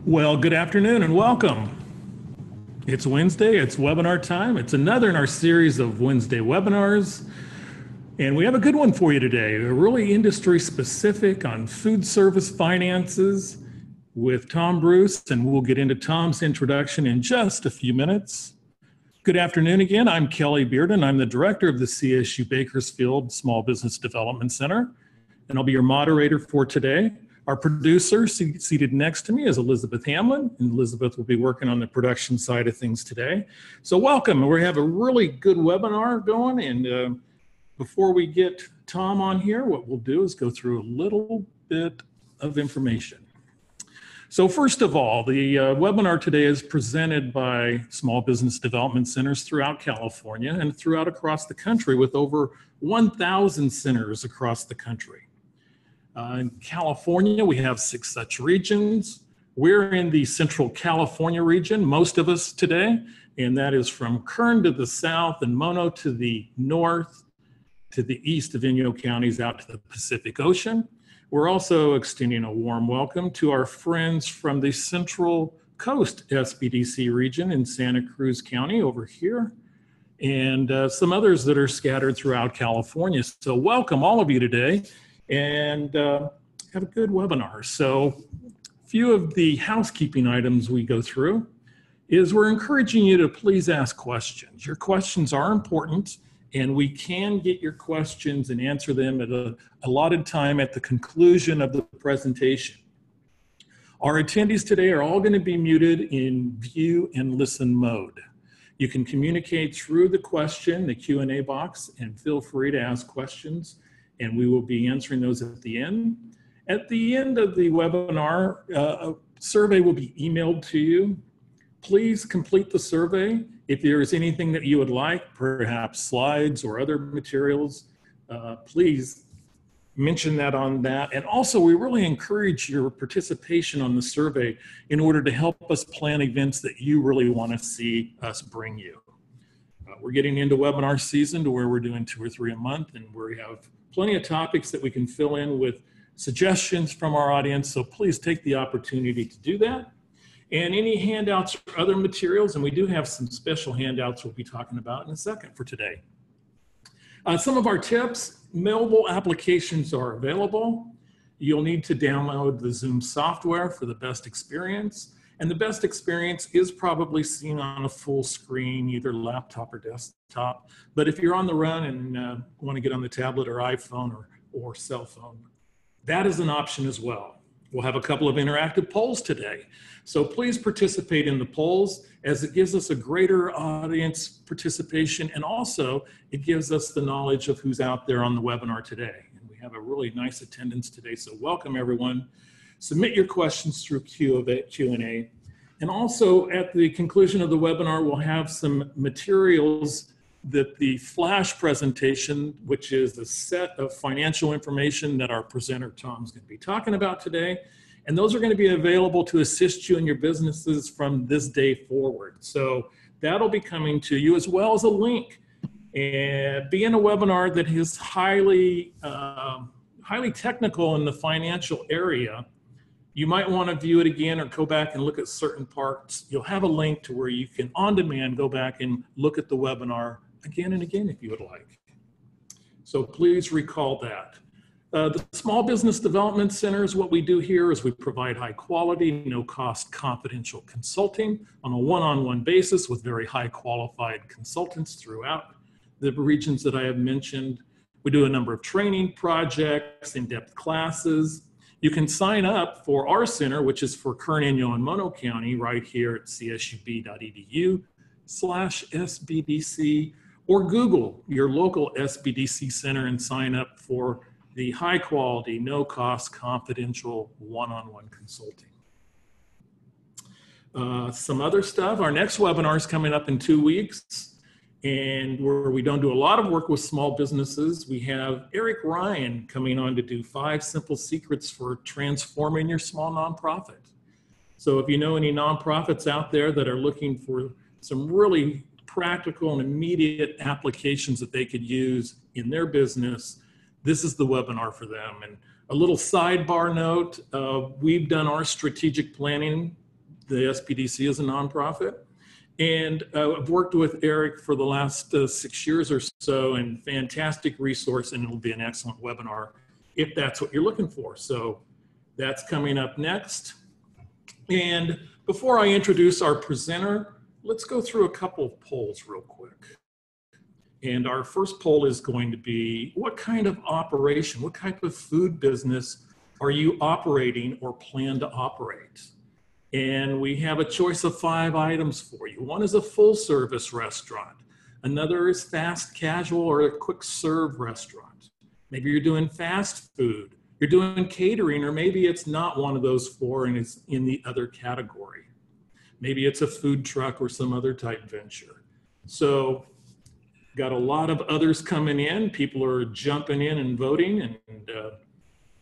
Well, good afternoon and welcome. It's Wednesday, it's webinar time. It's another in our series of Wednesday webinars. And we have a good one for you today, really industry specific on food service finances with Tom Bruce, and we'll get into Tom's introduction in just a few minutes. Good afternoon again. I'm Kelly Bearden. I'm the director of the CSU Bakersfield Small Business Development Center, and I'll be your moderator for today. Our producer seated next to me is Elizabeth Hamlin, and Elizabeth will be working on the production side of things today. So welcome. We have a really good webinar going, and before we get Tom on here, what we'll do is go through a little bit of information. So first of all, the webinar today is presented by Small Business Development Centers throughout California and throughout across the country with over 1,000 centers across the country. In California, we have 6 such regions. We're in the Central California region, most of us today, and that is from Kern to the south and Mono to the north, to the east of Inyo counties out to the Pacific Ocean. We're also extending a warm welcome to our friends from the Central Coast SBDC region in Santa Cruz County over here, and some others that are scattered throughout California. So welcome all of you today, and have a good webinar. So a few of the housekeeping items we go through is we're encouraging you to please ask questions. Your questions are important, and we can get your questions and answer them at a allotted time at the conclusion of the presentation. Our attendees today are all going to be muted in view and listen mode. You can communicate through the question, the Q&A box, and feel free to ask questions, and we will be answering those at the end. At the end of the webinar, a survey will be emailed to you. Please complete the survey. If there is anything that you would like, perhaps slides or other materials, please mention that on that. And also, we really encourage your participation on the survey in order to help us plan events that you really want to see us bring you. We're getting into webinar season to where we're doing 2 or 3 a month, and we have plenty of topics that we can fill in with suggestions from our audience, so please take the opportunity to do that. And any handouts or other materials, and we do have some special handouts we'll be talking about in a second for today. Some of our tips: mobile applications are available. You'll need to download the Zoom software for the best experience. And the best experience is probably seen on a full screen, either laptop or desktop. But if you're on the run and want to get on the tablet or iPhone or cell phone, that is an option as well. We'll have a couple of interactive polls today. So please participate in the polls, as it gives us a greater audience participation, and also it gives us the knowledge of who's out there on the webinar today. And we have a really nice attendance today, so welcome everyone. Submit your questions through Q&A. And also at the conclusion of the webinar, we'll have some materials that the flash presentation, which is a set of financial information that our presenter Tom's going to be talking about today. And those are going to be available to assist you in your businesses from this day forward. So that'll be coming to you, as well as a link. And being a webinar that is highly technical in the financial area, you might want to view it again or go back and look at certain parts. You'll have a link to where you can, on demand, go back and look at the webinar again and again if you would like. So please recall that. The Small Business Development Centers, what we do here is we provide high quality, no cost, confidential consulting on a one-on-one basis with very high qualified consultants throughout the regions that I have mentioned. We do a number of training projects, in-depth classes. You can sign up for our center, which is for Kern, Inyo, and Mono County, right here at csub.edu/SBDC, or Google your local SBDC center and sign up for the high quality, no cost, confidential one-on-one consulting. Some other stuff, our next webinar is coming up in 2 weeks, and where we don't do a lot of work with small businesses. We have Eric Ryan coming on to do 5 simple secrets for transforming your small nonprofit. So if you know any nonprofits out there that are looking for some really practical and immediate applications that they could use in their business, this is the webinar for them. And a little sidebar note, we've done our strategic planning The SPDC is a nonprofit. And I've worked with Eric for the last 6 years or so, and fantastic resource, and it'll be an excellent webinar if that's what you're looking for. So that's coming up next. And before I introduce our presenter, let's go through a couple of polls real quick. And our first poll is going to be, what kind of operation, what type of food business are you operating or plan to operate? And we have a choice of 5 items for you. One is a full service restaurant. Another is fast casual or a quick serve restaurant. Maybe you're doing fast food. You're doing catering, or maybe it's not one of those 4 and it's in the other category. Maybe it's a food truck or some other type venture. So got a lot of others coming in. People are jumping in and voting, and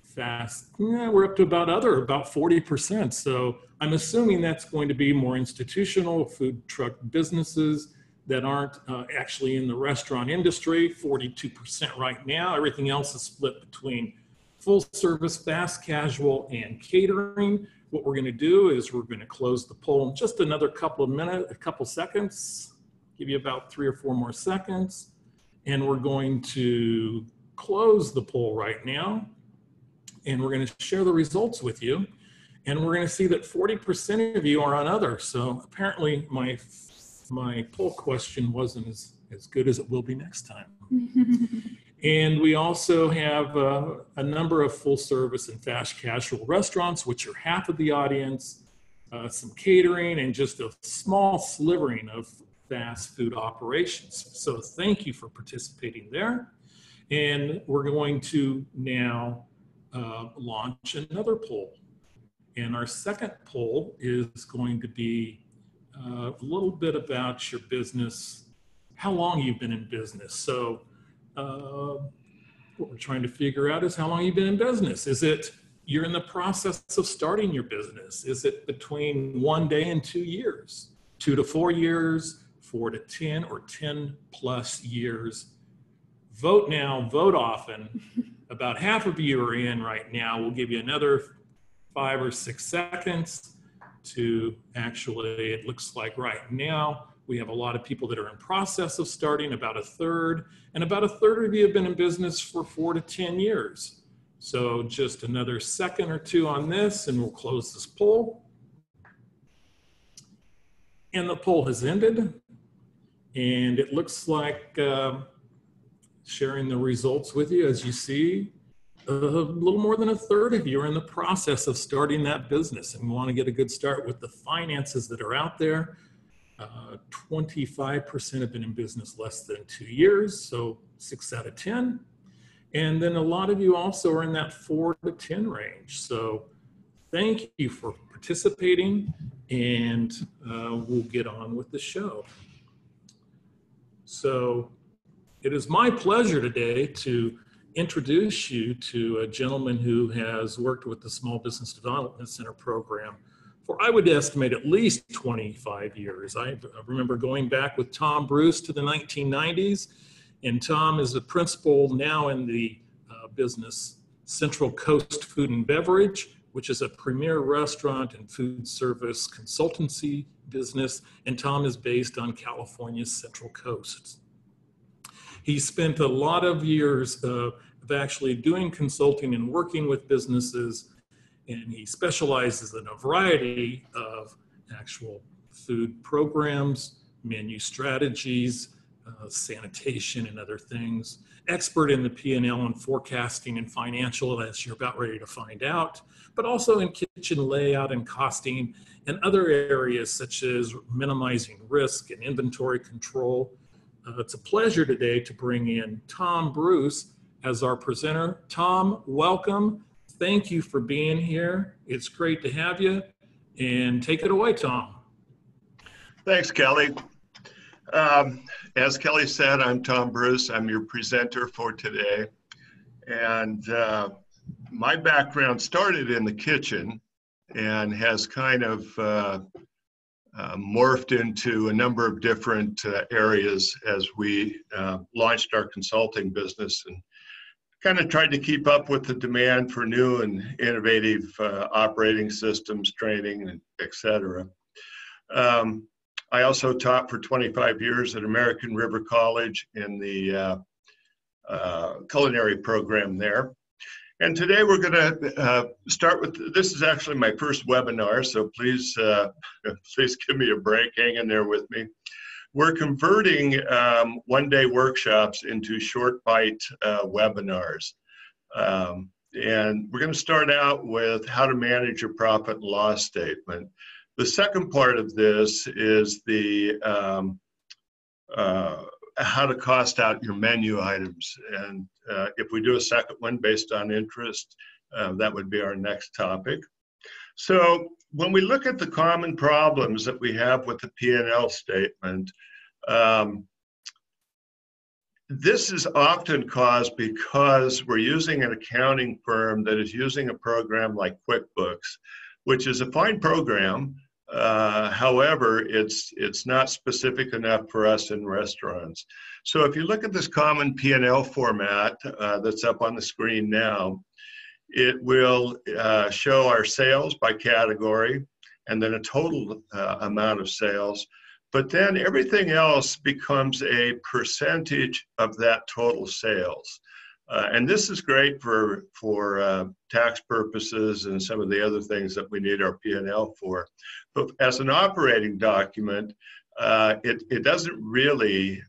fast, we're up to about 40%. So I'm assuming that's going to be more institutional food truck businesses that aren't actually in the restaurant industry, 42% right now. Everything else is split between full service, fast casual, and catering. What we're going to do is we're going to close the poll in just another couple seconds, give you about 3 or 4 more seconds. And we're going to close the poll right now. And we're going to share the results with you. And we're going to see that 40% of you are on other. So apparently my poll question wasn't as good as it will be next time. And we also have a number of full service and fast casual restaurants, which are half of the audience, some catering, and just a small slivering of fast food operations. So thank you for participating there. And we're going to now launch another poll. And our second poll is going to be a little bit about your business, how long you've been in business. So what we're trying to figure out is how long you've been in business. Is it you're in the process of starting your business? Is it between 1 day and 2 years, 2 to 4 years, 4 to 10, or 10 plus years? Vote now, vote often. About half of you are in right now. We'll give you another 5 or 6 seconds to actually, it looks like right now, we have a lot of people that are in process of starting, about a third, and about a third of you have been in business for 4 to 10 years. So just another second or 2 on this, and we'll close this poll. And the poll has ended, and it looks like sharing the results with you. As you see, a little more than a third of you are in the process of starting that business, and we want to get a good start with the finances that are out there. 25% have been in business less than 2 years, so 6 out of 10. And then a lot of you also are in that 4 to 10 range. So thank you for participating, and we'll get on with the show. So it is my pleasure today to introduce you to a gentleman who has worked with the Small Business Development Center program for, I would estimate, at least 25 years. I remember going back with Tom Bruce to the 1990s, and Tom is a principal now in the business Central Coast Food and Beverage, which is a premier restaurant and food service consultancy business, and Tom is based on California's Central Coast. He spent a lot of years of actually doing consulting and working with businesses, and he specializes in a variety of actual food programs, menu strategies, sanitation, and other things. Expert in the P&L and forecasting and financial, as you're about ready to find out, but also in kitchen layout and costing and other areas such as minimizing risk and inventory control. It's a pleasure today to bring in Tom Bruce as our presenter. Tom, welcome. Thank you for being here. It's great to have you. And take it away, Tom. Thanks, Kelly. As Kelly said, I'm Tom Bruce. I'm your presenter for today. And my background started in the kitchen and has kind of morphed into a number of different areas as we launched our consulting business and kind of tried to keep up with the demand for new and innovative operating systems, training, and et cetera. I also taught for 25 years at American River College in the culinary program there. And today we're going to start with, this is actually my first webinar, so please, please give me a break, hang in there with me. We're converting one-day workshops into short bite webinars. And we're going to start out with how to manage your profit and loss statement. The second part of this is the how to cost out your menu items. And if we do a second one based on interest, that would be our next topic. So when we look at the common problems that we have with the P&L statement, this is often caused because we're using an accounting firm that is using a program like QuickBooks, which is a fine program. However, it's not specific enough for us in restaurants. So if you look at this common P&L format that's up on the screen now, it will show our sales by category and then a total amount of sales. But then everything else becomes a percentage of that total sales. And this is great for tax purposes and some of the other things that we need our P&L for. But as an operating document, it doesn't really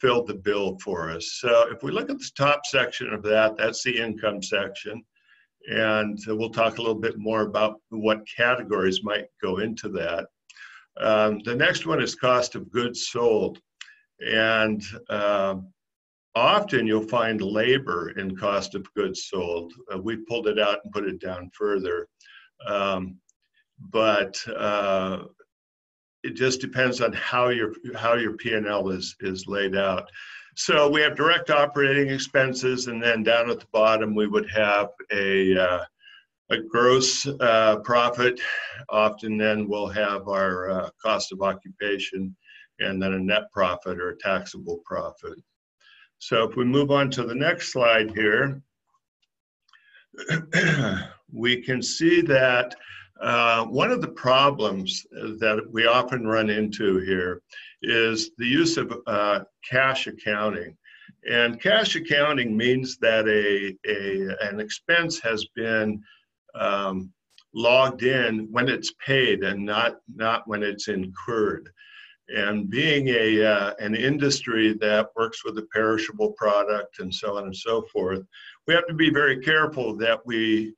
fill the bill for us. So if we look at the top section of that, that's the income section. And we'll talk a little bit more about what categories might go into that. The next one is cost of goods sold. And often you'll find labor in cost of goods sold. We pulled it out and put it down further. But it just depends on how your P&L is laid out. So we have direct operating expenses, and then down at the bottom we would have a gross profit. Often then we'll have our cost of occupation, and then a net profit or a taxable profit. So if we move on to the next slide here, we can see that one of the problems that we often run into here is the use of cash accounting. And cash accounting means that an expense has been logged in when it's paid and not when it's incurred. And being an industry that works with a perishable product and so on and so forth, we have to be very careful that we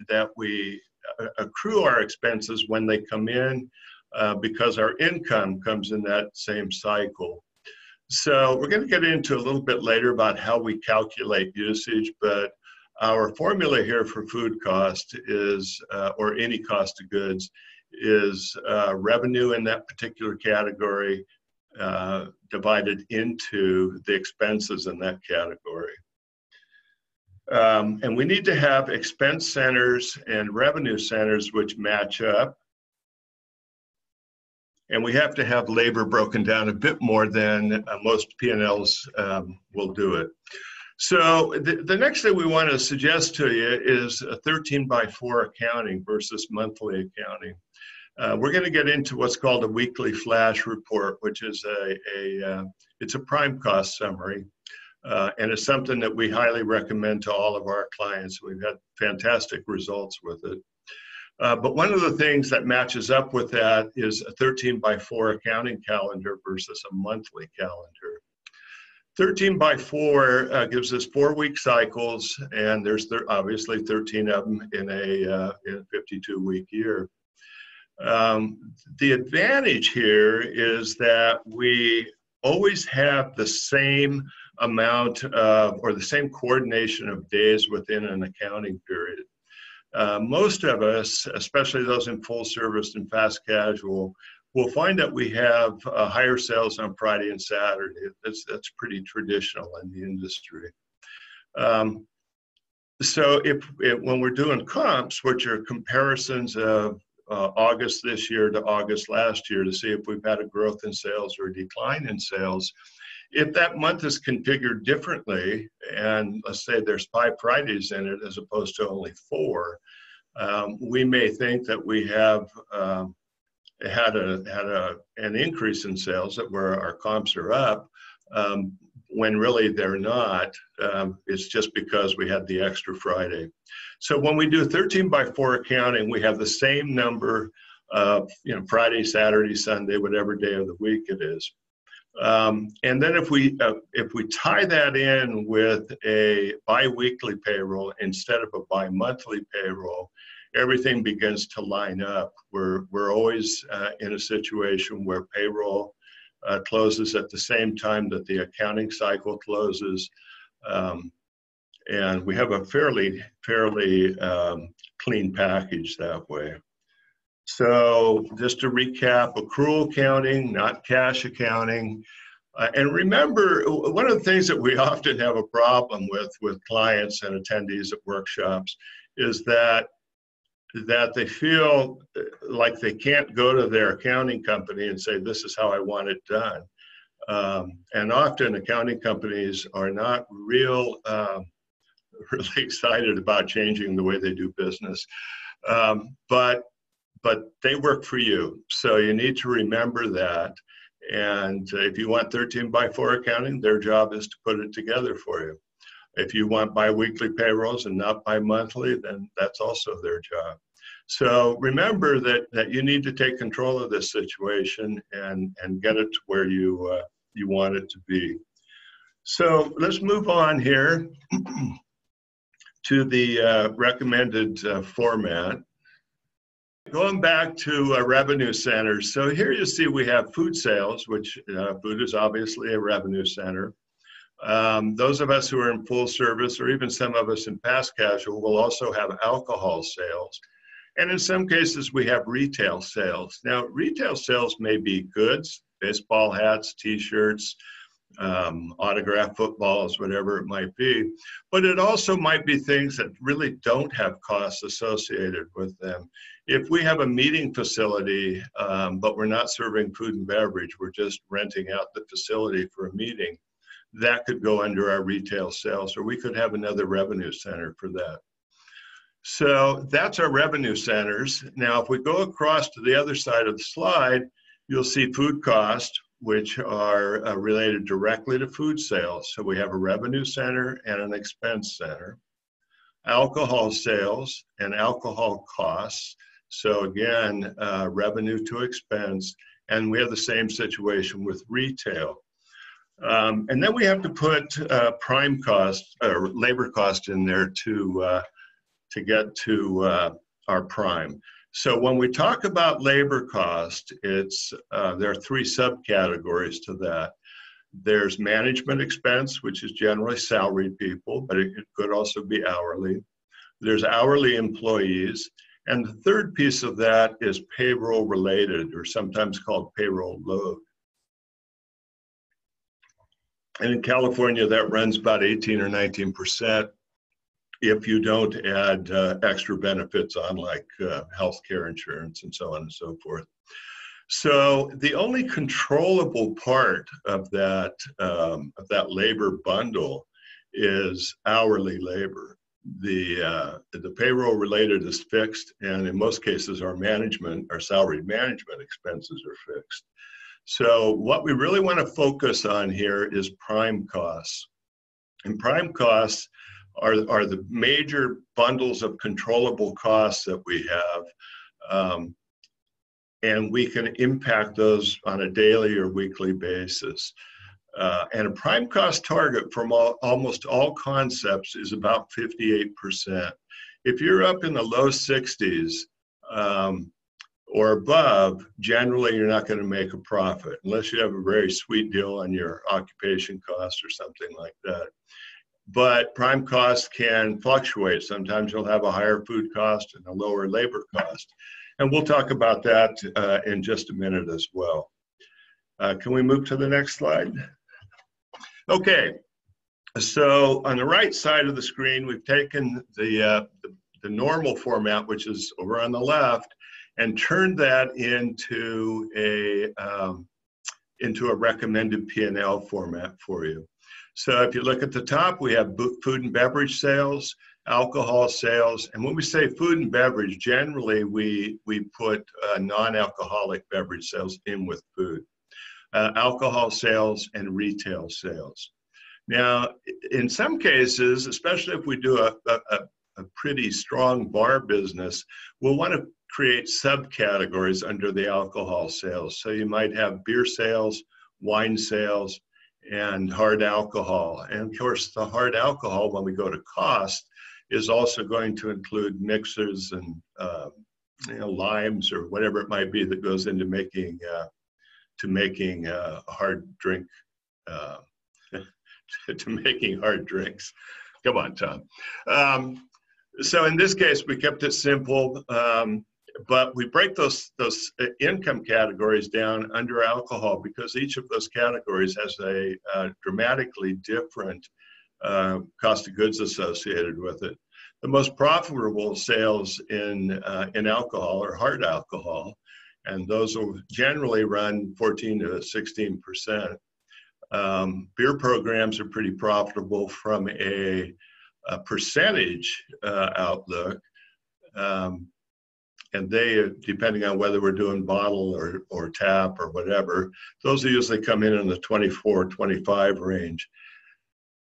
accrue our expenses when they come in, because our income comes in that same cycle. So we're going to get into a little bit later about how we calculate usage, but our formula here for food cost is, or any cost of goods, is revenue in that particular category divided into the expenses in that category. And we need to have expense centers and revenue centers which match up. And we have to have labor broken down a bit more than most P&Ls will do it. So the next thing we want to suggest to you is a 13x4 accounting versus monthly accounting. We're going to get into what's called a weekly flash report, which is it's a prime cost summary. And it's something that we highly recommend to all of our clients. We've had fantastic results with it. But one of the things that matches up with that is a 13x4 accounting calendar versus a monthly calendar. 13x4 gives us 4-week cycles, and there's obviously 13 of them in a 52-week year. The advantage here is that we always have the same amount of, or the same coordination of days within an accounting period. Most of us, especially those in full service and fast casual, will find that we have higher sales on Friday and Saturday. That's pretty traditional in the industry. So when we're doing comps, which are comparisons of August this year to August last year to see if we've had a growth in sales or a decline in sales, If that month is configured differently, and let's say there's 5 Fridays in it as opposed to only 4, we may think that we have had an increase in sales, that where our comps are up, when really they're not. It's just because we had the extra Friday. So when we do 13 by 4 accounting, we have the same number of, Friday, Saturday, Sunday, whatever day of the week it is. And then if we tie that in with a biweekly payroll instead of a bi-monthly payroll, everything begins to line up. We're always in a situation where payroll closes at the same time that the accounting cycle closes, and we have a fairly clean package that way. So just to recap, accrual accounting, not cash accounting. And remember, one of the things that we often have a problem with clients and attendees at workshops is that they feel like they can't go to their accounting company and say, this is how I want it done. And often accounting companies are not really excited about changing the way they do business. But they work for you. So you need to remember that. And if you want 13 by 4 accounting, their job is to put it together for you. If you want biweekly payrolls and not bi-monthly, then that's also their job. So remember that you need to take control of this situation and get it to where you want it to be. So let's move on here to the recommended format. Going back to revenue centers. So here you see we have food sales, which food is obviously a revenue center. Those of us who are in full service, or even some of us in fast casual, will also have alcohol sales. And in some cases, we have retail sales. Now, retail sales may be goods, baseball hats, t-shirts, autographed footballs, whatever it might be. But it also might be things that really don't have costs associated with them. If we have a meeting facility, but we're not serving food and beverage, we're just renting out the facility for a meeting, that could go under our retail sales, or we could have another revenue center for that. So that's our revenue centers. Now, if we go across to the other side of the slide, you'll see food costs, which are related directly to food sales. So we have a revenue center and an expense center. Alcohol sales and alcohol costs. So again, revenue to expense. And we have the same situation with retail. And then we have to put prime cost or labor cost in there to get to our prime. So when we talk about labor cost, there are 3 subcategories to that. There's management expense, which is generally salaried people, but it could also be hourly. There's hourly employees. And the third piece of that is payroll related, or sometimes called payroll load. And in California, that runs about 18 or 19%. If you don't add extra benefits on, like healthcare insurance and so on and so forth. So the only controllable part of that labor bundle is hourly labor. The payroll related is fixed, and in most cases our salaried management expenses are fixed. So what we really want to focus on here is prime costs. And prime costs are the major bundles of controllable costs that we have. And we can impact those on a daily or weekly basis. And a prime cost target from almost all concepts is about 58%. If you're up in the low 60s or above, generally you're not going to make a profit unless you have a very sweet deal on your occupation cost or something like that. But prime costs can fluctuate. Sometimes you'll have a higher food cost and a lower labor cost. And we'll talk about that in just a minute as well. Can we move to the next slide? Okay, so on the right side of the screen, we've taken the normal format, which is over on the left, and turned that into into a recommended P&L format for you. So if you look at the top, we have food and beverage sales, alcohol sales, and when we say food and beverage, generally we put non-alcoholic beverage sales in with food, alcohol sales and retail sales. Now, in some cases, especially if we do a pretty strong bar business, we'll want to create subcategories under the alcohol sales. So you might have beer sales, wine sales, and hard alcohol. And of course, the hard alcohol, when we go to cost, is also going to include mixers and limes or whatever it might be that goes into making a hard drink, to making hard drinks. Come on, Tom. So in this case, we kept it simple, but we break those income categories down under alcohol because each of those categories has a dramatically different cost of goods associated with it. The most profitable sales in alcohol are hard alcohol, and those will generally run 14 to 16%. Beer programs are pretty profitable from a percentage outlook, and they, depending on whether we're doing bottle or tap or whatever, those usually come in the 24, 25 range.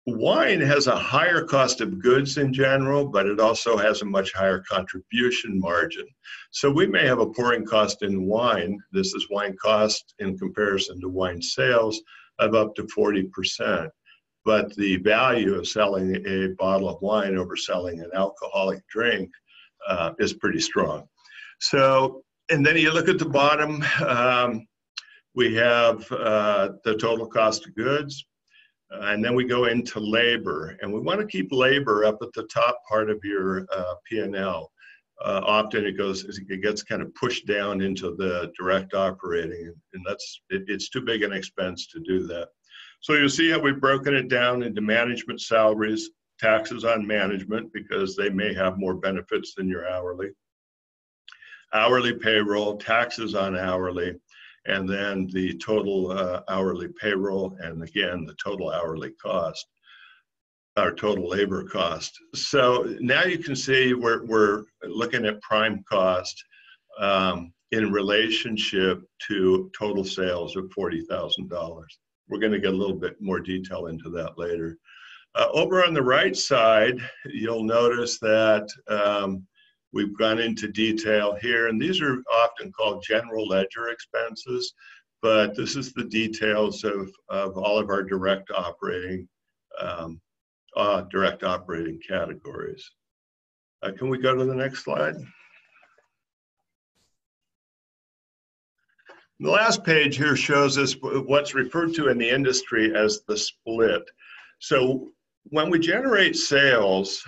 Wine has a higher cost of goods in general, but it also has a much higher contribution margin. So we may have a pouring cost in wine. This is wine cost in comparison to wine sales of up to 40%. But the value of selling a bottle of wine over selling an alcoholic drink is pretty strong. So, and then you look at the bottom, we have the total cost of goods. And then we go into labor, and we want to keep labor up at the top part of your P&L. Often it gets kind of pushed down into the direct operating, and it's too big an expense to do that. So you'll see how we've broken it down into management salaries, taxes on management, because they may have more benefits than your hourly payroll, taxes on hourly, and then the total hourly payroll, and again, the total hourly cost, our total labor cost. So now you can see we're looking at prime cost in relationship to total sales of $40,000. We're going to get a little bit more detail into that later. Over on the right side, you'll notice that we've gone into detail here, and these are often called general ledger expenses, but this is the details of all of our direct operating categories. Can we go to the next slide? The last page here shows us what's referred to in the industry as the split. So when we generate sales,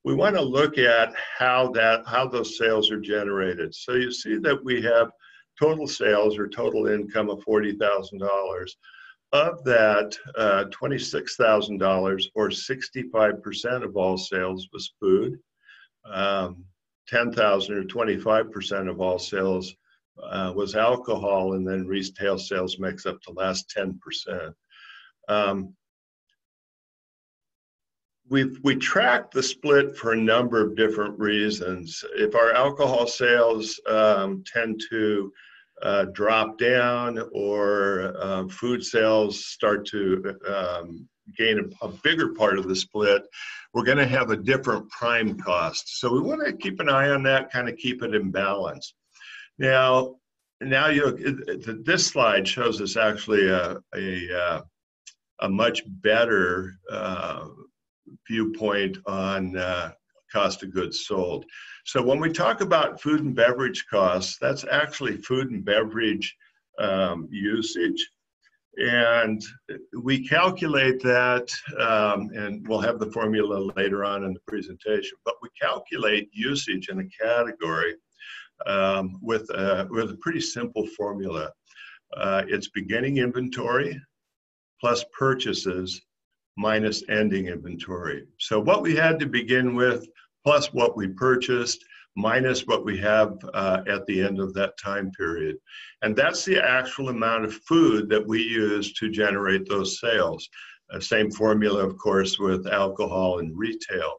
we want to look at how those sales are generated. So you see that we have total sales or total income of $40,000. Of that, $26,000 or 65% of all sales was food. 10,000 or 25% of all sales was alcohol, and then retail sales makes up the last 10%. We track the split for a number of different reasons. If our alcohol sales tend to drop down, or food sales start to gain a bigger part of the split, we're going to have a different prime cost. So we want to keep an eye on that, kind of keep it in balance. Now this slide shows us actually a much better viewpoint on cost of goods sold. So when we talk about food and beverage costs, that's actually food and beverage usage. And we calculate that, and we'll have the formula later on in the presentation, but we calculate usage in a category with a pretty simple formula. It's beginning inventory plus purchases minus ending inventory. So what we had to begin with plus what we purchased minus what we have at the end of that time period. And that's the actual amount of food that we use to generate those sales. Same formula, of course, with alcohol and retail.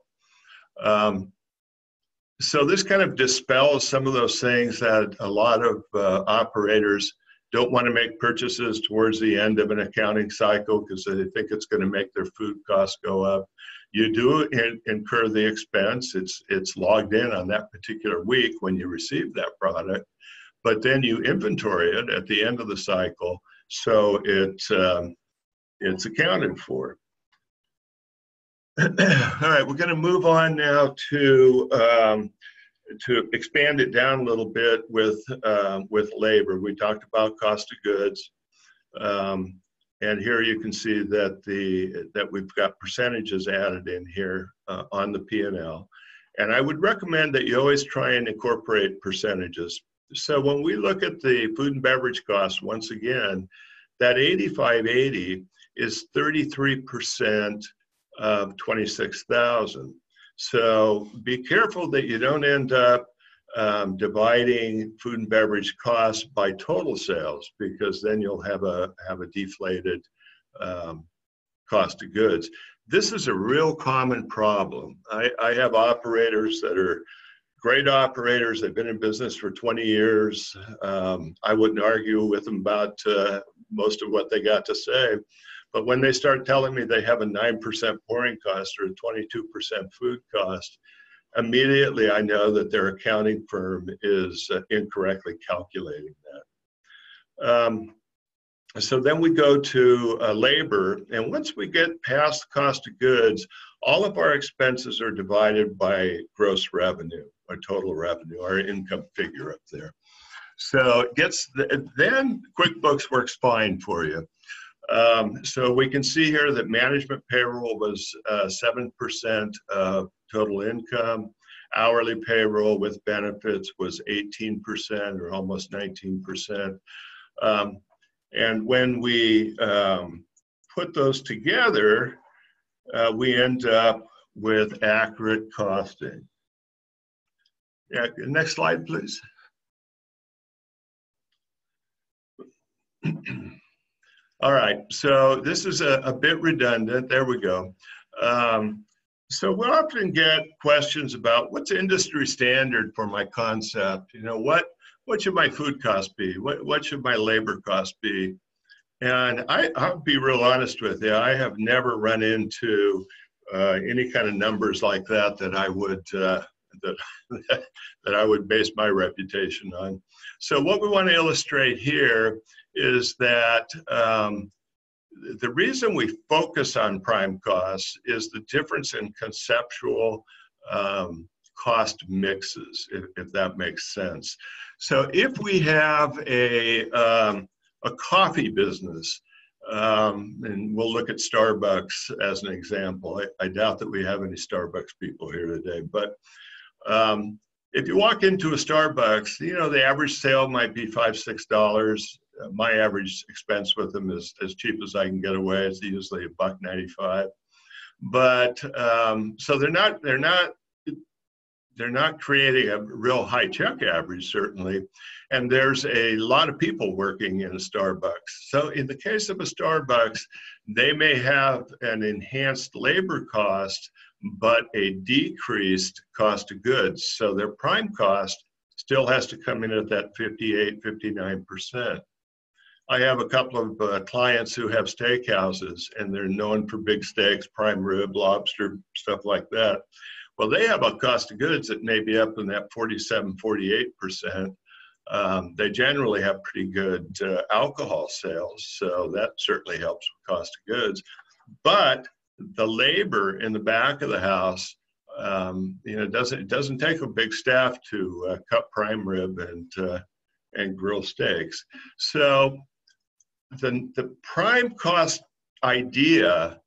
So this kind of dispels some of those things that a lot of operators don't want to make purchases towards the end of an accounting cycle because they think it's going to make their food costs go up. You do incur the expense. It's logged in on that particular week when you receive that product, but then you inventory it at the end of the cycle, so it's accounted for. All right, we're going to move on now to expand it down a little bit with labor. We talked about cost of goods, and here you can see that we've got percentages added in here on the P&L. And I would recommend that you always try and incorporate percentages. So when we look at the food and beverage costs, once again, that 8580 is 33% of 26,000. So be careful that you don't end up dividing food and beverage costs by total sales, because then you'll have a deflated cost of goods. This is a real common problem. I have operators that are great operators. They've been in business for 20 years. I wouldn't argue with them about most of what they got to say. But when they start telling me they have a 9% pouring cost or a 22% food cost, immediately I know that their accounting firm is incorrectly calculating that. So then we go to labor, and once we get past the cost of goods, all of our expenses are divided by gross revenue, or total revenue, our income figure up there. So then QuickBooks works fine for you. So we can see here that management payroll was 7% of total income. Hourly payroll with benefits was 18% or almost 19%. And when we put those together, we end up with accurate costing. Yeah, next slide, please. All right, so this is a bit redundant. There we go. So we'll often get questions about what's industry standard for my concept. You know, what should my food cost be? What should my labor cost be? And I'll be real honest with you. I have never run into any kind of numbers like that I would that I would base my reputation on. So what we want to illustrate here is that the reason we focus on prime costs is the difference in conceptual cost mixes, if that makes sense. So if we have a coffee business, and we'll look at Starbucks as an example. I doubt that we have any Starbucks people here today, but if you walk into a Starbucks, you know, the average sale might be $5, $6. My average expense with them is as cheap as I can get away. It's usually $1.95. But so they're not creating a real high check average, certainly. And there's a lot of people working in a Starbucks. So in the case of a Starbucks, they may have an enhanced labor cost, but a decreased cost of goods. So their prime cost still has to come in at that 58, 59%. I have a couple of clients who have steakhouses, and they're known for big steaks, prime rib, lobster, stuff like that. Well, they have a cost of goods that may be up in that 47, 48%. They generally have pretty good alcohol sales, so that certainly helps with cost of goods. But the labor in the back of the house, you know, it doesn't take a big staff to cut prime rib and grill steaks. So the prime cost idea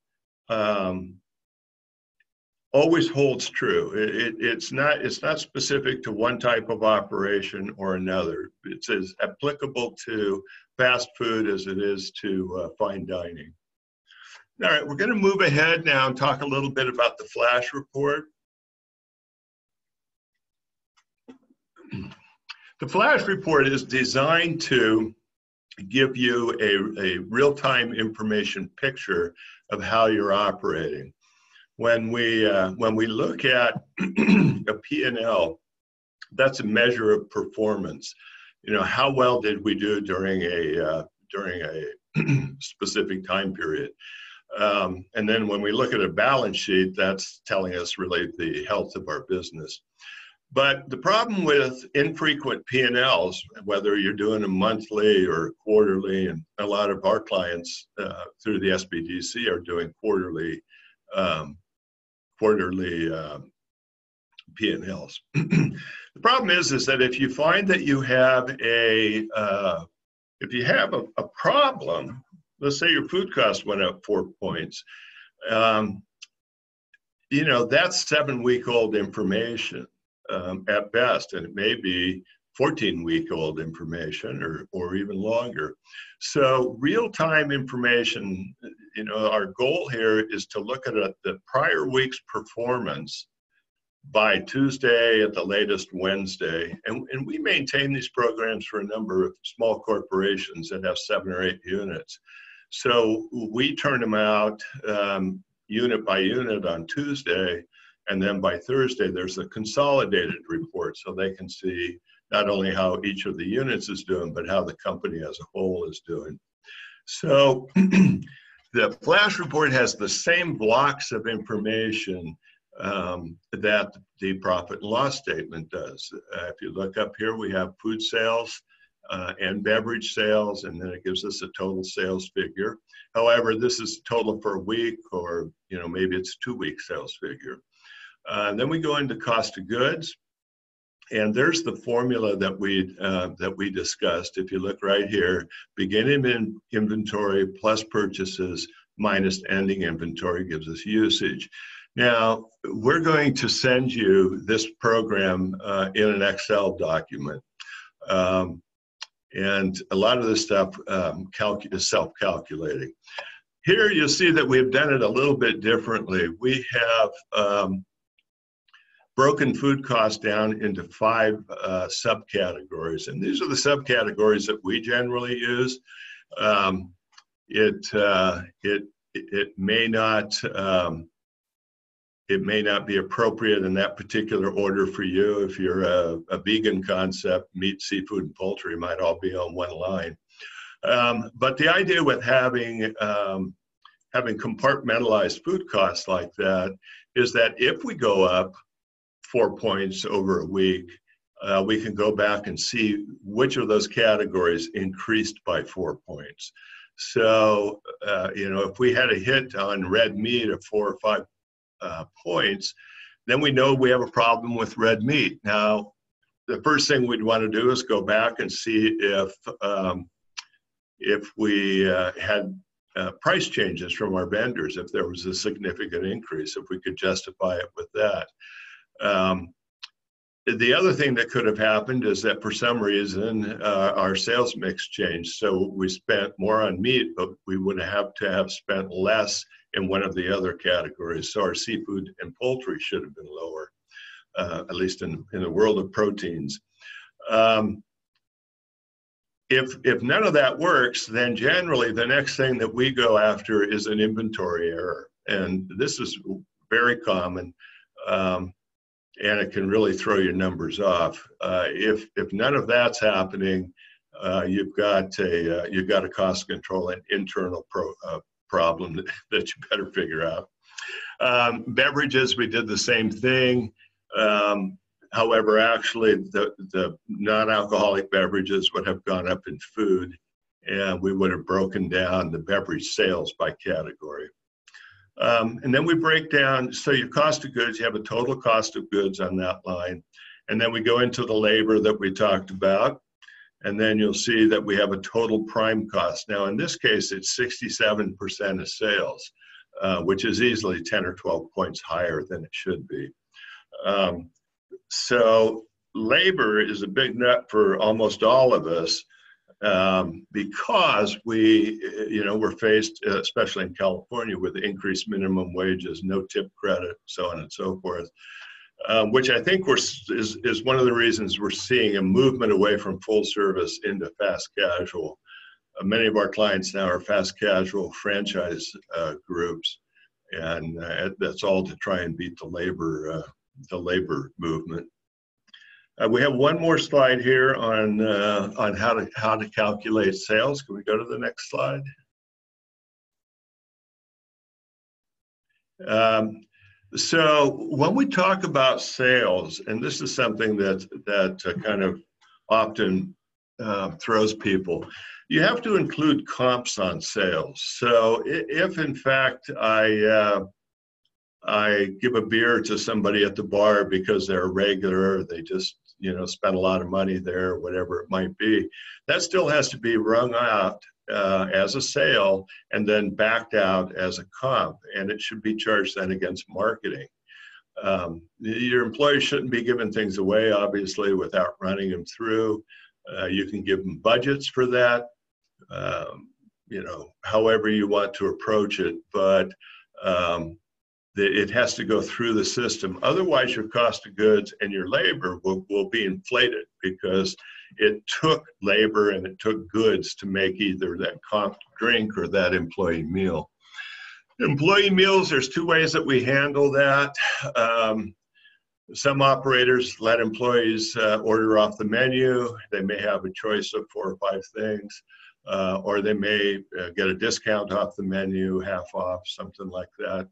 always holds true. It's not specific to one type of operation or another. It's as applicable to fast food as it is to fine dining. All right, we're going to move ahead now and talk a little bit about the flash report. The flash report is designed to give you a real-time information picture of how you're operating. When we look at a P&L, that's a measure of performance. You know, how well did we do during a specific time period? And then when we look at a balance sheet, that's telling us really the health of our business. But the problem with infrequent P&Ls, whether you're doing them monthly or quarterly, and a lot of our clients through the SBDC are doing quarterly P&Ls. The problem is that if you find that you have a problem, let's say your food cost went up 4 points, you know, that's 7-week-old information at best, and it may be 14-week-old information or even longer. So real-time information, you know, our goal here is to look at the prior week's performance by Tuesday, at the latest Wednesday. And we maintain these programs for a number of small corporations that have 7 or 8 units. So we turn them out unit by unit on Tuesday, and then by Thursday, there's a consolidated report so they can see not only how each of the units is doing, but how the company as a whole is doing. So the flash report has the same blocks of information that the profit and loss statement does. If you look up here, we have food sales and beverage sales, and then it gives us a total sales figure. However, this is total for a week, or you know, maybe it's a 2-week sales figure. Then we go into cost of goods, and there's the formula that we discussed. If you look right here, beginning inventory plus purchases minus ending inventory gives us usage. Now, we're going to send you this program in an Excel document. And a lot of this stuff is self-calculating. Here you'll see that we've done it a little bit differently. We have broken food costs down into 5 subcategories. And these are the subcategories that we generally use. It may not be appropriate in that particular order for you. If you're a vegan concept, meat, seafood, and poultry might all be on one line. But the idea with having compartmentalized food costs like that is that if we go up 4 points over a week, we can go back and see which of those categories increased by 4 points. So, you know, if we had a hit on red meat of 4 or 5 points, then we know we have a problem with red meat. Now, the first thing we'd want to do is go back and see if we had price changes from our vendors, if there was a significant increase, if we could justify it with that. The other thing that could have happened is that for some reason our sales mix changed. So we spent more on meat, but we would have to have spent less in one of the other categories. So our seafood and poultry should have been lower, at least in the world of proteins. If none of that works, then generally the next thing that we go after is an inventory error. And this is very common. And it can really throw your numbers off. If none of that's happening, you've got a cost control and internal problem that you better figure out. Beverages, we did the same thing. However, actually, the non-alcoholic beverages would have gone up in food, and we would have broken down the beverage sales by category. And then we break down, so your cost of goods, you have a total cost of goods on that line. And then we go into the labor that we talked about. And then you'll see that we have a total prime cost. Now, in this case, it's 67% of sales, which is easily 10 or 12 points higher than it should be. So labor is a big nut for almost all of us. Because we're faced, especially in California, with increased minimum wages, no tip credit, so on and so forth. which I think is one of the reasons we're seeing a movement away from full service into fast casual. Many of our clients now are fast casual franchise groups, and that's all to try and beat the labor movement. We have one more slide here on how to calculate sales. Can we go to the next slide? So when we talk about sales, and this is something that kind of often throws people, you have to include comps on sales. So if in fact I give a beer to somebody at the bar because they're a regular, they just spend a lot of money there, whatever it might be, that still has to be wrung out as a sale and then backed out as a comp, and it should be charged then against marketing. Your employees shouldn't be giving things away, obviously, without running them through. You can give them budgets for that, however you want to approach it, but it has to go through the system. Otherwise, your cost of goods and your labor will be inflated because it took labor and it took goods to make either that comp drink or that employee meal. Employee meals, there's two ways that we handle that. Some operators let employees order off the menu. They may have a choice of 4 or 5 things, or they may get a discount off the menu, half off, something like that.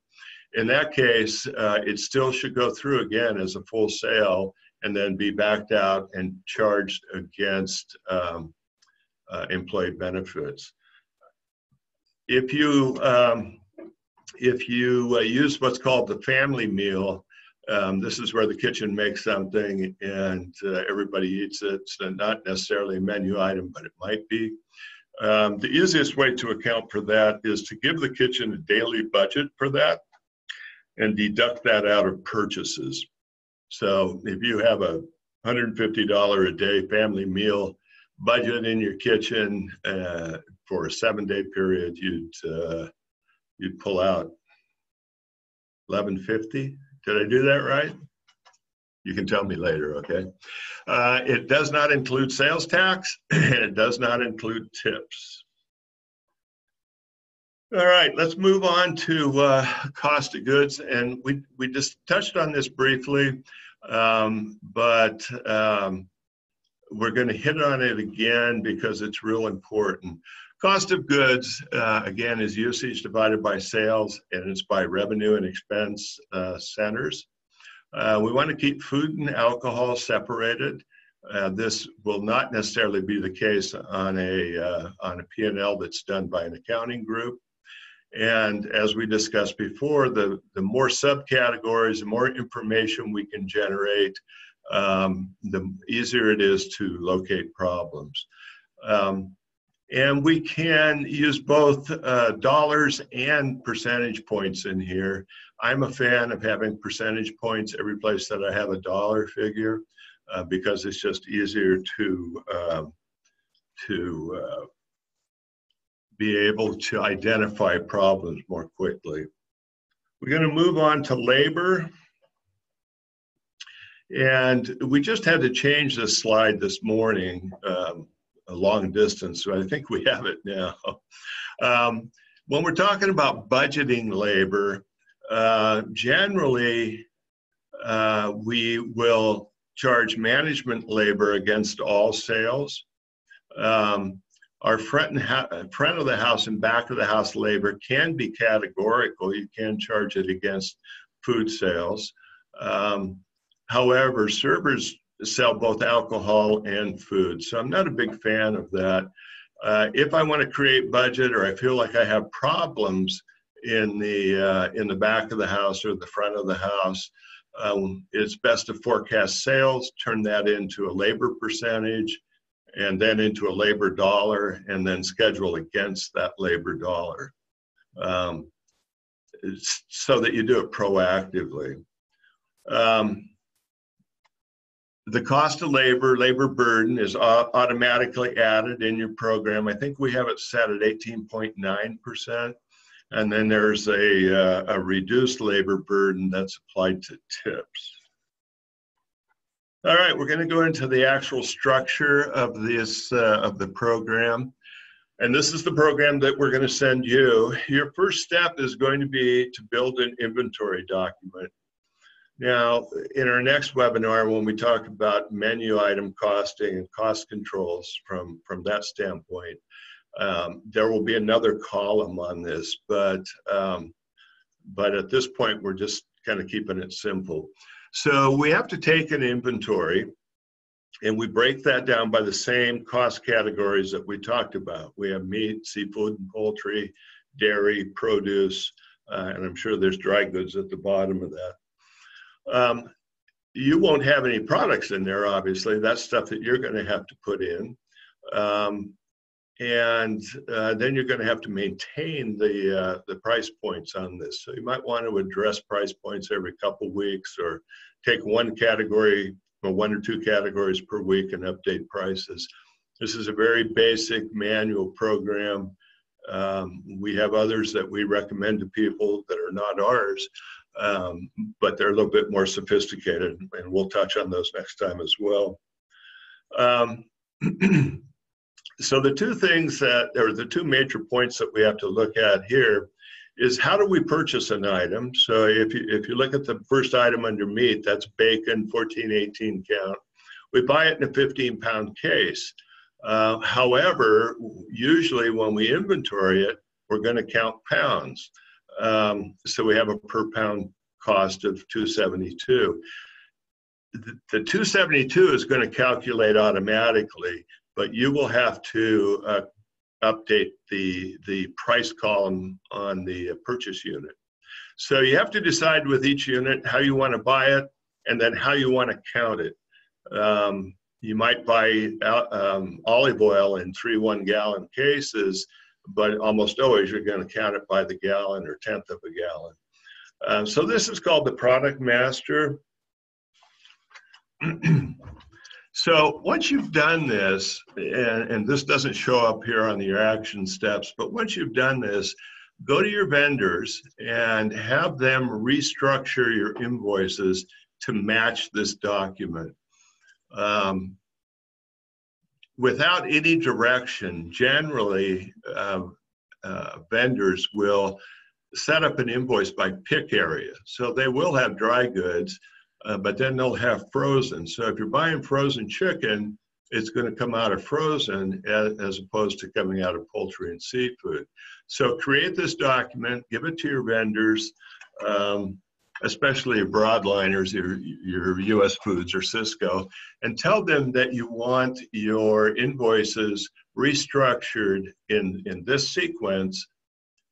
In that case, it still should go through again as a full sale and then be backed out and charged against employee benefits. If you use what's called the family meal, this is where the kitchen makes something and everybody eats it. It's not necessarily a menu item, but it might be. The easiest way to account for that is to give the kitchen a daily budget for that and deduct that out of purchases. So if you have a $150 a day family meal budget in your kitchen for a 7-day period, you'd pull out $11.50. Did I do that right? You can tell me later, okay? It does not include sales tax, and it does not include tips. All right, let's move on to cost of goods. And we just touched on this briefly, but we're going to hit on it again because it's real important. Cost of goods, again, is usage divided by sales, and it's by revenue and expense centers. We want to keep food and alcohol separated. This will not necessarily be the case on a P&L that's done by an accounting group. And as we discussed before, the more subcategories, the more information we can generate, the easier it is to locate problems. And we can use both dollars and percentage points in here. I'm a fan of having percentage points every place that I have a dollar figure because it's just easier to be able to identify problems more quickly. We're going to move on to labor. And we just had to change this slide this morning, a long distance, so I think we have it now. When we're talking about budgeting labor, generally we will charge management labor against all sales. Our front of the house and back of the house labor can be categorical. You can charge it against food sales. However, servers sell both alcohol and food, so I'm not a big fan of that. If I want to create budget or I feel like I have problems in the back of the house or the front of the house, it's best to forecast sales, turn that into a labor percentage, and then into a labor dollar, and then schedule against that labor dollar so that you do it proactively. The cost of labor burden is automatically added in your program. I think we have it set at 18.9%. And then there's a reduced labor burden that's applied to tips. All right, we're going to go into the actual structure of this of the program. And this is the program that we're going to send you. Your first step is going to be to build an inventory document. Now, in our next webinar, when we talk about menu item costing and cost controls from that standpoint, there will be another column on this, but at this point, we're just kind of keeping it simple. So we have to take an inventory and we break that down by the same cost categories that we talked about. We have meat, seafood and poultry, dairy, produce, and I'm sure there's dry goods at the bottom of that. You won't have any products in there, obviously. That's stuff that you're going to have to put in. Then you're going to have to maintain the price points on this. So you might want to address price points every couple weeks, or take one category or one or two categories per week and update prices. This is a very basic manual program. We have others that we recommend to people that are not ours, but they're a little bit more sophisticated, and we'll touch on those next time as well. So the two things the two major points that we have to look at here is, how do we purchase an item? So if you look at the first item under meat, that's bacon, 14-18 count. We buy it in a 15-pound case. However, usually when we inventory it, we're going to count pounds. So we have a per pound cost of $2.72. The $2.72 is going to calculate automatically, but you will have to update the price column on the purchase unit. So you have to decide with each unit how you want to buy it, and then how you want to count it. You might buy olive oil in 3 1-gallon cases, but almost always you're going to count it by the gallon or tenth of a gallon. So this is called the product master. So once you've done this, and this doesn't show up here on your action steps, but once you've done this, go to your vendors and have them restructure your invoices to match this document. Without any direction, generally, vendors will set up an invoice by pick area. So they will have dry goods, but then they'll have frozen. So if you're buying frozen chicken, it's going to come out of frozen as opposed to coming out of poultry and seafood. So create this document, give it to your vendors, especially broadliners, your US Foods or Cisco, and tell them that you want your invoices restructured in this sequence,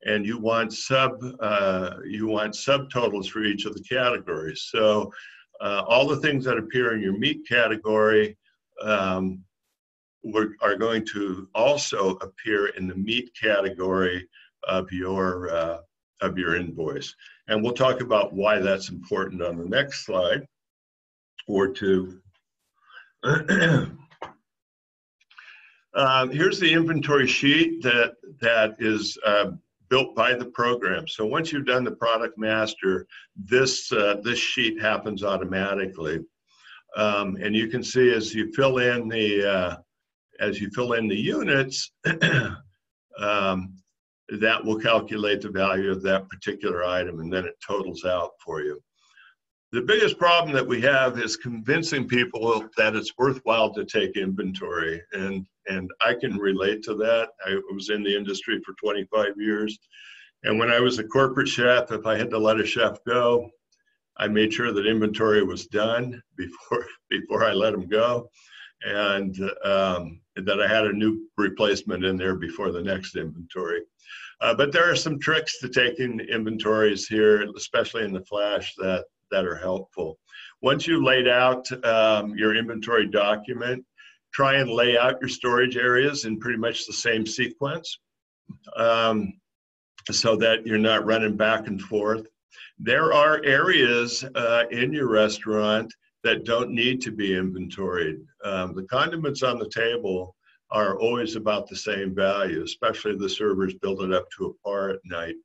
and you want subtotals for each of the categories. So all the things that appear in your meat category are going to also appear in the meat category of your invoice. And we'll talk about why that's important on the next slide or two. Here's the inventory sheet that is built by the program. So once you've done the product master, this sheet happens automatically. And you can see as you fill in the units, that will calculate the value of that particular item, and then it totals out for you. The biggest problem that we have is convincing people that it's worthwhile to take inventory, and I can relate to that. I was in the industry for 25 years, and when I was a corporate chef, if I had to let a chef go, I made sure that inventory was done before I let him go, and that I had a new replacement in there before the next inventory. But there are some tricks to taking inventories here, especially in the Flash, that are helpful. Once you laid out your inventory document, try and lay out your storage areas in pretty much the same sequence, so that you're not running back and forth. There are areas in your restaurant that don't need to be inventoried. The condiments on the table are always about the same value, especially the servers build it up to a par at night.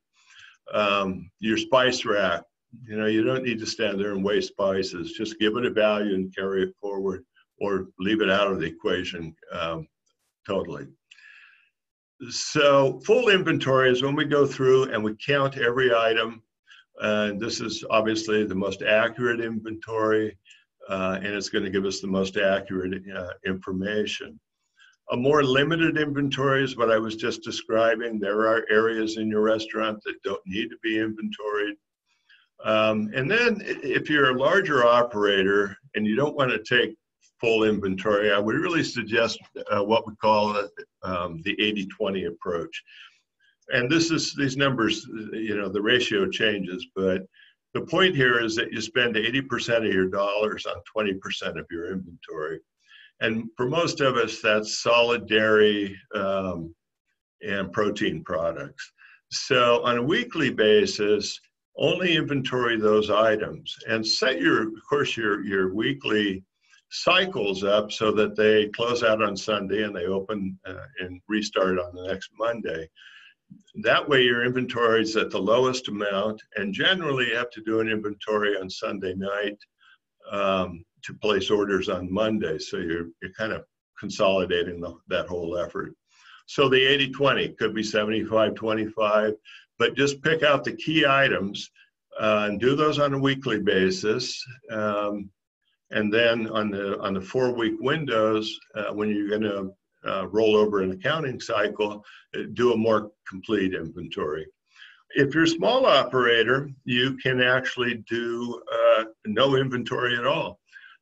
Your spice rack, You don't need to stand there and weigh spices. Just give it a value and carry it forward, or leave it out of the equation totally. So full inventory is when we go through and we count every item. And this is obviously the most accurate inventory, and it's going to give us the most accurate information. A more limited inventory is what I was just describing. There are areas in your restaurant that don't need to be inventoried. And then if you're a larger operator and you don't want to take full inventory, I would really suggest what we call the 80-20 approach. And these numbers, the ratio changes, but the point here is that you spend 80% of your dollars on 20% of your inventory. And for most of us, that's solid dairy and protein products. So on a weekly basis, only inventory those items and set your weekly cycles up so that they close out on Sunday and they open and restart on the next Monday. That way your inventory is at the lowest amount, and generally you have to do an inventory on Sunday night to place orders on Monday. So you're kind of consolidating that whole effort. So the 80-20 could be 75-25, but just pick out the key items and do those on a weekly basis. And then on the 4-week windows, when you're going to roll over an accounting cycle, do a more complete inventory. If you're a small operator, you can actually do no inventory at all.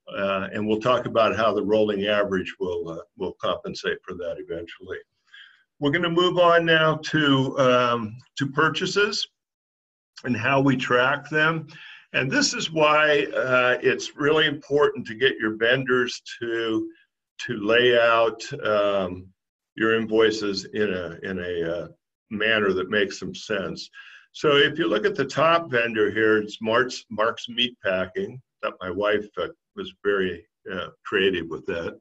And we'll talk about how the rolling average will compensate for that eventually. We're going to move on now to purchases and how we track them. And this is why it's really important to get your vendors to lay out your invoices in a manner that makes some sense. So if you look at the top vendor here, it's Mark's Meat Packing. That my wife was very creative with that.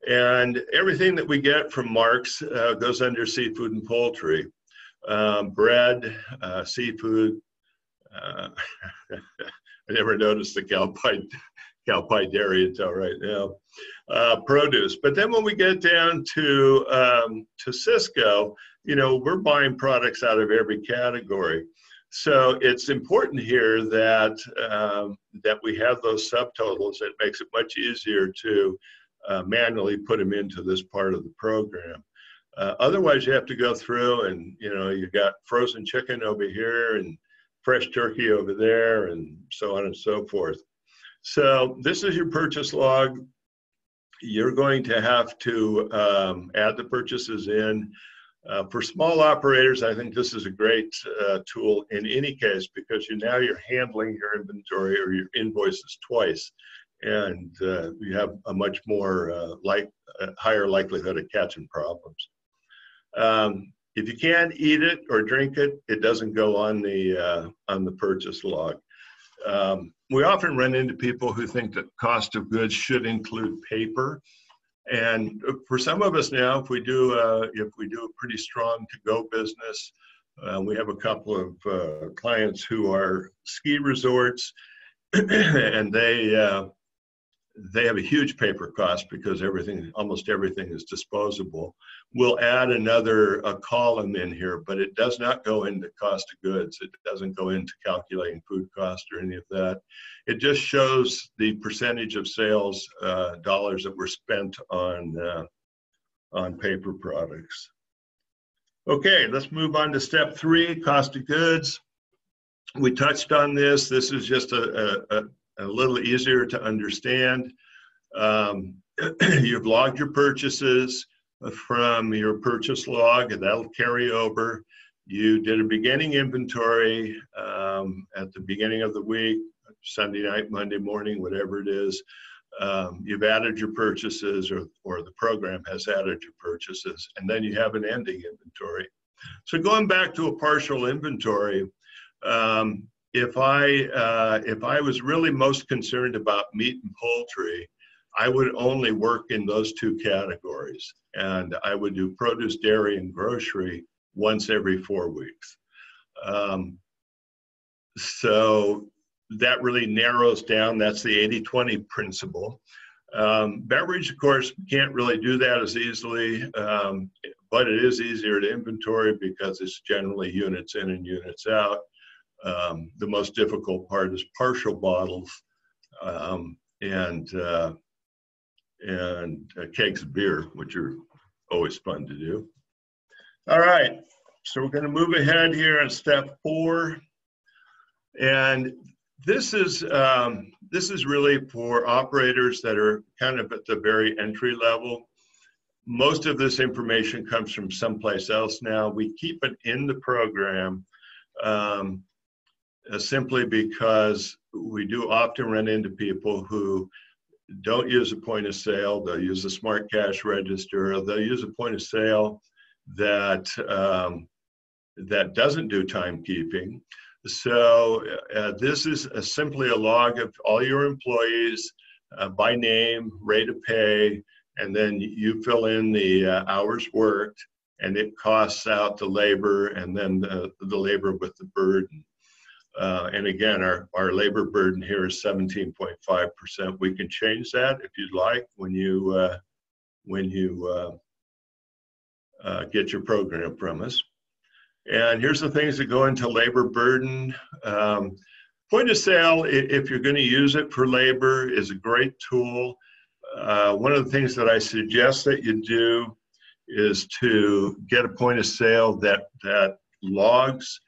And everything that we get from Mark's goes under seafood and poultry. Bread, seafood. I never noticed the cow pie dairy until right now. Produce. But then when we get down to Cisco, we're buying products out of every category. So it's important here that that we have those subtotals. It makes it much easier to manually put them into this part of the program. Otherwise, you have to go through and, you've got frozen chicken over here and fresh turkey over there and so on and so forth. So this is your purchase log. You're going to have to add the purchases in. For small operators, I think this is a great tool in any case, because now you're handling your inventory or your invoices twice, and you have a much more higher likelihood of catching problems. If you can't eat it or drink it, it doesn't go on the purchase log. We often run into people who think that cost of goods should include paper. And for some of us now, if we do a pretty strong to-go business, we have a couple of clients who are ski resorts, and they have a huge paper cost because almost everything is disposable. We'll add a column in here, but it does not go into cost of goods. It doesn't go into calculating food cost or any of that. It just shows the percentage of sales dollars that were spent on paper products. Okay, let's move on to step 3, cost of goods. We touched on this. This is just a little easier to understand. You've logged your purchases from your purchase log, and that'll carry over. You did a beginning inventory at the beginning of the week, Sunday night, Monday morning, whatever it is. You've added your purchases, or the program has added your purchases, and then you have an ending inventory. So going back to a partial inventory, if I was really most concerned about meat and poultry, I would only work in those 2 categories, and I would do produce, dairy, and grocery once every 4 weeks. So that really narrows down. That's the 80-20 principle. Beverage, of course, can't really do that as easily, but it is easier to inventory because it's generally units in and units out. The most difficult part is partial bottles and kegs of beer, which are always fun to do. All right, so we're going to move ahead here on step 4, and this is really for operators that are kind of at the very entry level. Most of this information comes from someplace else now. We keep it in the program simply because we do often run into people who don't use a point of sale. They'll use a smart cash register, or they'll use a point of sale that that doesn't do timekeeping. So this is simply a log of all your employees by name, rate of pay, and then you fill in the hours worked, and it costs out the labor and then the labor with the burden. And again, our labor burden here is 17.5%. We can change that if you'd like when you get your program from us. And here's the things that go into labor burden. Point of sale, if you're going to use it for labor, is a great tool. One of the things that I suggest that you do is to get a point of sale that logs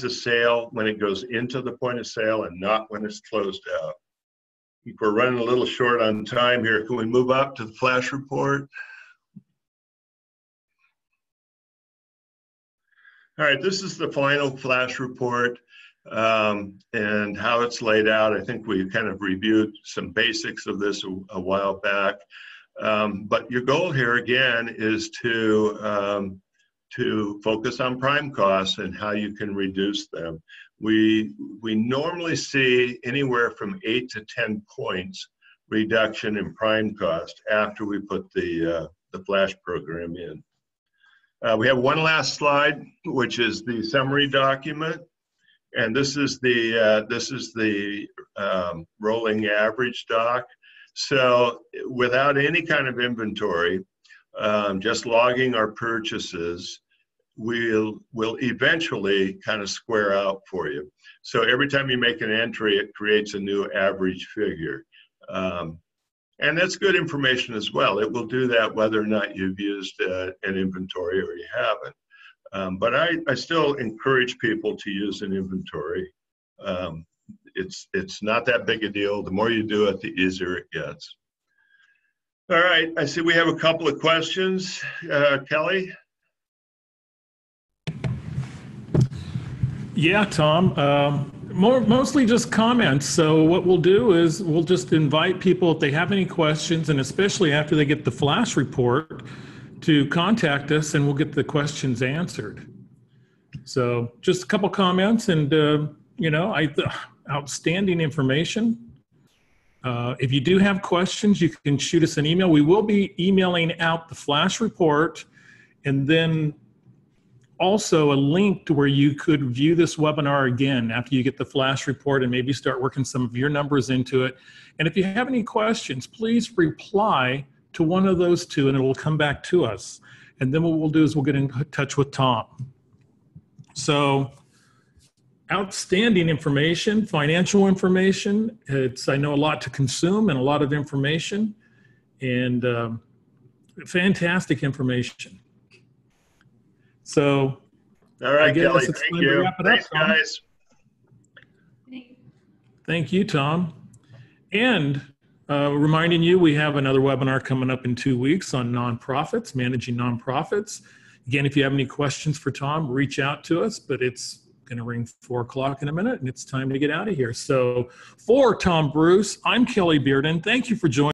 the sale when it goes into the point of sale and not when it's closed out. I think we're running a little short on time here. Can we move up to the flash report? All right, this is the final flash report and how it's laid out. I think we kind of reviewed some basics of this a while back. But your goal here again is to focus on prime costs and how you can reduce them. We normally see anywhere from 8 to 10 points reduction in prime cost after we put the flash program in. We have one last slide, which is the summary document, and this is the rolling average doc. So without any kind of inventory, just logging our purchases, will eventually kind of square out for you. So every time you make an entry, it creates a new average figure. And that's good information as well. It will do that whether or not you've used an inventory or you haven't. But I still encourage people to use an inventory. It's not that big a deal. The more you do it, the easier it gets. All right, I see we have a couple of questions. Kelly? Yeah, Tom. Mostly just comments. So what we'll do is we'll just invite people, if they have any questions, and especially after they get the flash report, to contact us and we'll get the questions answered. So just a couple comments and, outstanding information. If you do have questions, you can shoot us an email. We will be emailing out the flash report and then also a link to where you could view this webinar again after you get the flash report and maybe start working some of your numbers into it. And if you have any questions, please reply to one of those two and it will come back to us. And then what we'll do is we'll get in touch with Tom. So outstanding information, financial information. I know a lot to consume and a lot of information and fantastic information. So, all right, Kelly, thank you. Thanks, guys. Thank you, Tom. And reminding you, we have another webinar coming up in 2 weeks on nonprofits, managing nonprofits. Again, if you have any questions for Tom, reach out to us, but it's going to ring 4 o'clock in a minute and it's time to get out of here. So for Tom Bruce, I'm Kelly Bearden. Thank you for joining.